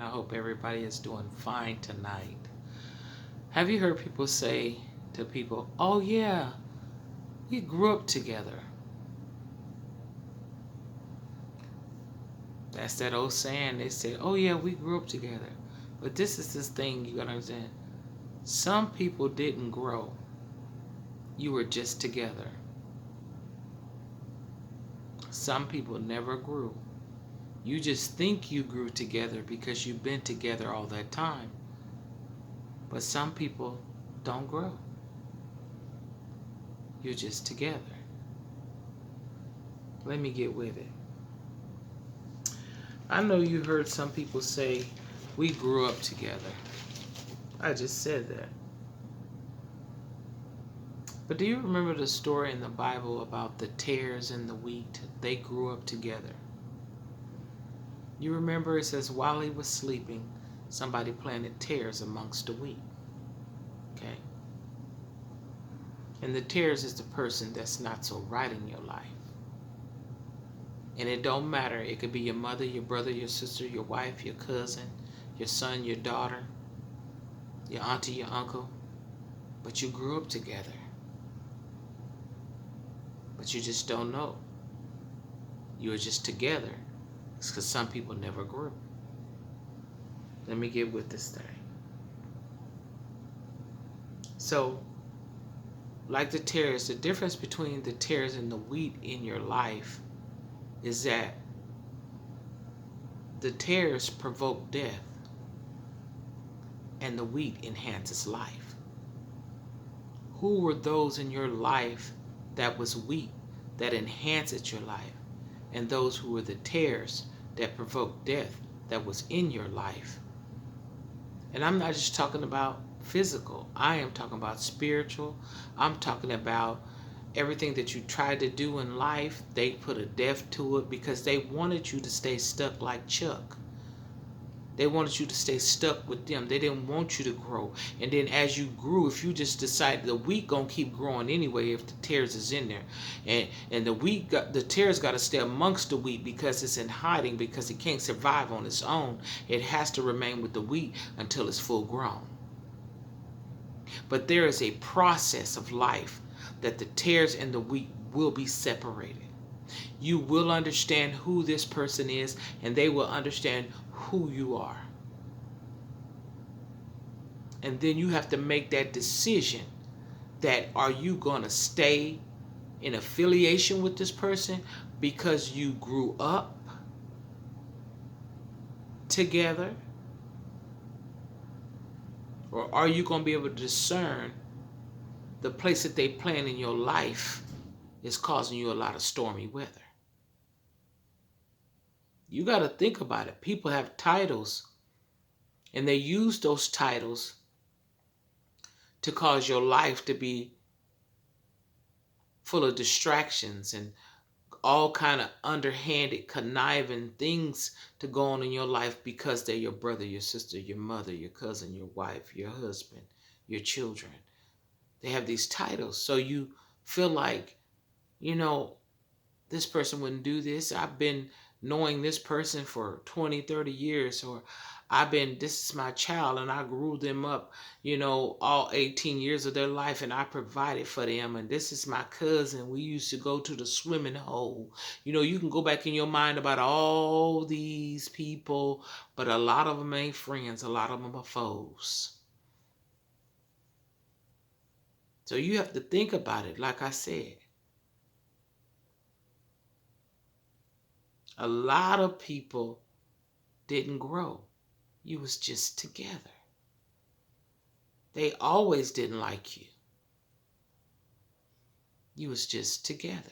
I hope everybody is doing fine tonight. Have you heard people say to people, "Oh yeah, we grew up together"? That's that old saying. They say, "Oh yeah, we grew up together." But this thing you gotta understand. Some people didn't grow. You were just together. Some people never grew. You just think you grew together because you've been together all that time. But some people don't grow. You're just together. Let me get with it. I know you heard some people say, "We grew up together." I just said that. But do you remember the story in the Bible about the tares and the wheat? They grew up together. You remember it says, while he was sleeping, somebody planted tares amongst the wheat. Okay? And the tares is the person that's not so right in your life. And it don't matter. It could be your mother, your brother, your sister, your wife, your cousin, your son, your daughter, your auntie, your uncle. But you grew up together. But you just don't know. You were just together. It's because some people never grew. Let me get with this thing. So, like the tares, the difference between the tares and the wheat in your life is that the tares provoke death and the wheat enhances life. Who were those in your life that was wheat that enhances your life, and those who were the tares that provoked death that was in your life? And I'm not just talking about physical. I am talking about spiritual. I'm talking about everything that you tried to do in life. They put a death to it because they wanted you to stay stuck like Chuck. They wanted you to stay stuck with them. They didn't want you to grow. And then as you grew, if you just decided the wheat gonna keep growing anyway if the tares is in there. And the tares gotta stay amongst the wheat because it's in hiding, because it can't survive on its own. It has to remain with the wheat until it's full grown. But there is a process of life that the tares and the wheat will be separated. You will understand who this person is, and they will understand who you are. And then you have to make that decision that are you going to stay in affiliation with this person because you grew up together? Or are you going to be able to discern the place that they plan in your life is causing you a lot of stormy weather? You got to think about it. People have titles, and they use those titles to cause your life to be full of distractions and all kind of underhanded, conniving things to go on in your life because they're your brother, your sister, your mother, your cousin, your wife, your husband, your children. They have these titles. So you feel like, you know, this person wouldn't do this. I've been knowing this person for 20, 30 years, or this is my child and I grew them up, all 18 years of their life and I provided for them. And this is my cousin. We used to go to the swimming hole. You can go back in your mind about all these people, but a lot of them ain't friends. A lot of them are foes. So you have to think about it, like I said. A lot of people didn't grow. You was just together. They always didn't like you. You was just together.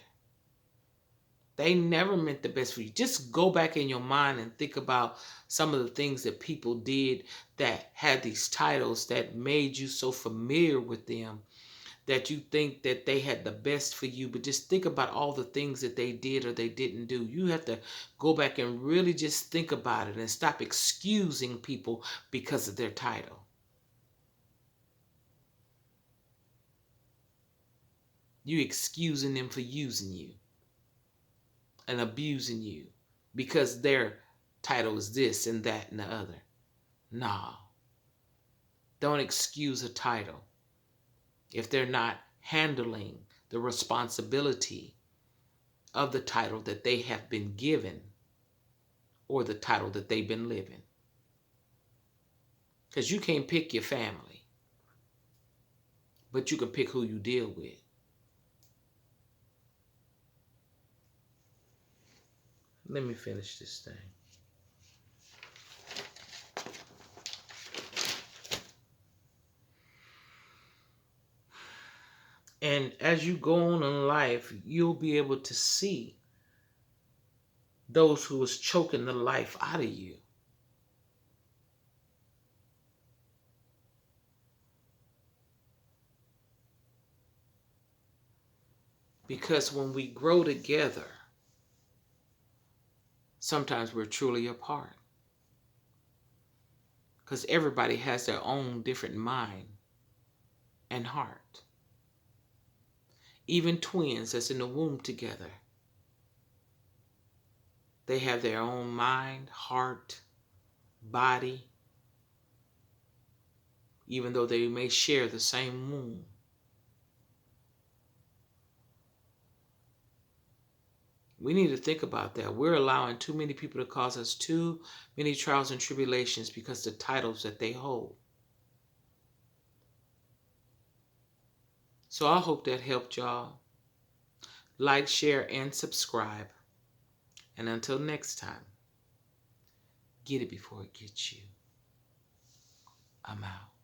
They never meant the best for you. Just go back in your mind and think about some of the things that people did that had these titles that made you so familiar with them that you think that they had the best for you. But just think about all the things that they did or they didn't do. You have to go back and really just think about it and stop excusing people because of their title. You excusing them for using you and abusing you because their title is this and that and the other. Nah. Don't excuse a title if they're not handling the responsibility of the title that they have been given or the title that they've been living. Because you can't pick your family, but you can pick who you deal with. Let me finish this thing. And as you go on in life, you'll be able to see those who is choking the life out of you. Because when we grow together, sometimes we're truly apart. Because everybody has their own different mind and heart. Even twins that's in the womb together, they have their own mind, heart, body, even though they may share the same womb. We need to think about that. We're allowing too many people to cause us too many trials and tribulations because of the titles that they hold. So I hope that helped y'all. Like, share, and subscribe. And until next time, get it before it gets you. I'm out.